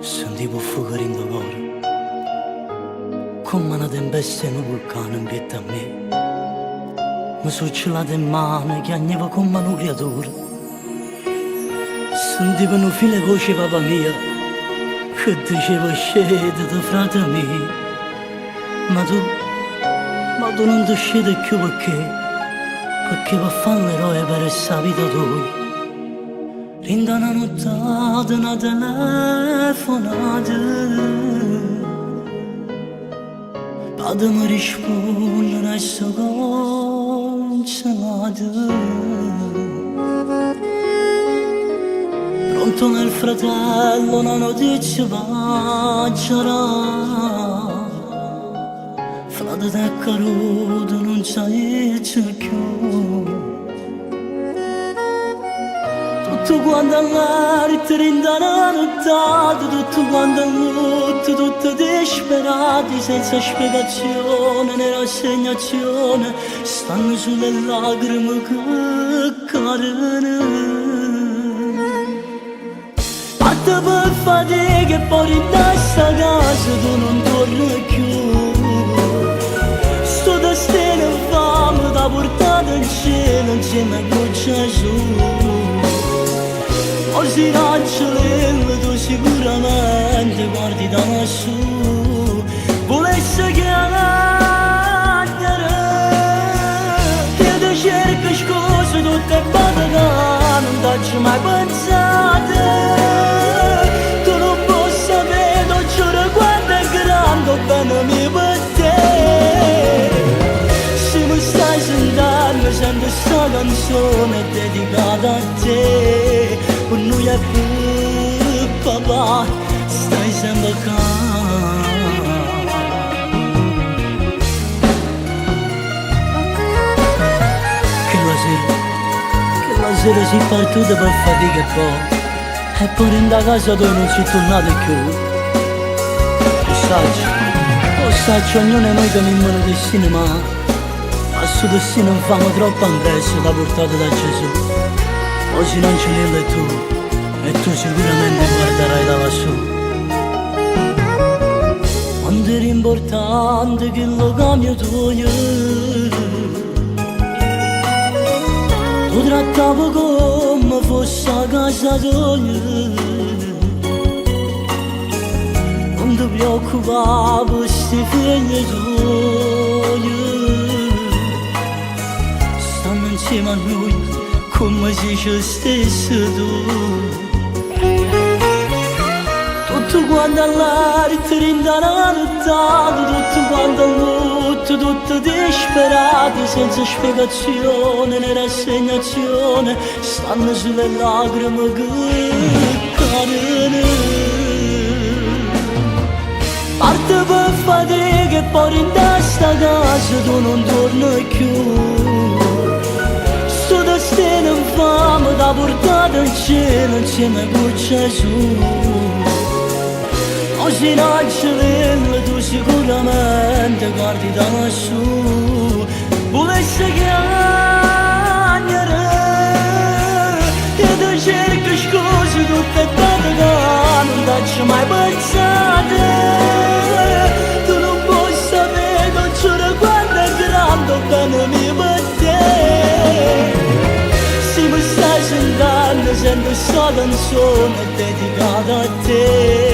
Sentivo fuoco in dolore, come una tempesta in un vulcano in pietà a me. Mi sono celata in mano, chiagnava come una creatura. Sentivo un filo voce papà mia, che diceva scendete frate mio. Ma tu non ti scendi più perché va a fare l'eroe per questa vita tua. Rinda una nottata, una telefonata, vado mi rispondere a sta consonata. Pronto nel fratello una notizia mangerà, frate te caruto non sai più. Tutto quanto all'arte rindano nottato, tutto quanto all'utto, tutto disperati, senza spiegazione né rassegnazione, stanno sulle lacrime che cadono. Fatta per fatica e poi in sta casa tu non torni più. Sto destino infame t'ha portato in cielo insieme a Gesù. Oggi raggio tu sicuramente guardi da lassù. Volessi chiamare, io ti cerco scuse tutte batte che non t'ho mai pensate. Tu non puoi sapere, non giuro quanto è grande, bene mi per te. Se mi stai sentendo, sento sta canzone dedicata a te. Per noi è più papà, stai sempre qua. Che la sera si partita per fatica e poi in da casa tu non si tornato più. Lo sai, ognuno di noi cammina il destino, ma a suo destino non fanno troppo impresso da portata da Gesù. Oggi non ce l'hai tu, e tu sicuramente guarderai da lassù. Quanto era importante che lo cambio tuo, tu trattavo come fosse a casa tua. Non ti preoccupavo, questi figli tuoi stanno insieme a noi come se ci stessi tu. Tutto quanto all'arte rindano nottato, tutto quanto all'utto, tutto disperati, senza spiegazione né rassegnazione, stanno sulle lacrime che cadono. Parte per fatica e poi in sta casa tu non torni più. Sto destino infame t'ha portato in cielo insieme a Gesù. Oggi raggio tu sicuramente guardi da lassù. Volessi chiamare, io ti cerco scuse tutte belle che non t'ho mai pensate. Tu non puoi sapere, non giuro quanto è grande, bene mi per te. Se mi stai sentendo, sento sta canzone dedicata a te.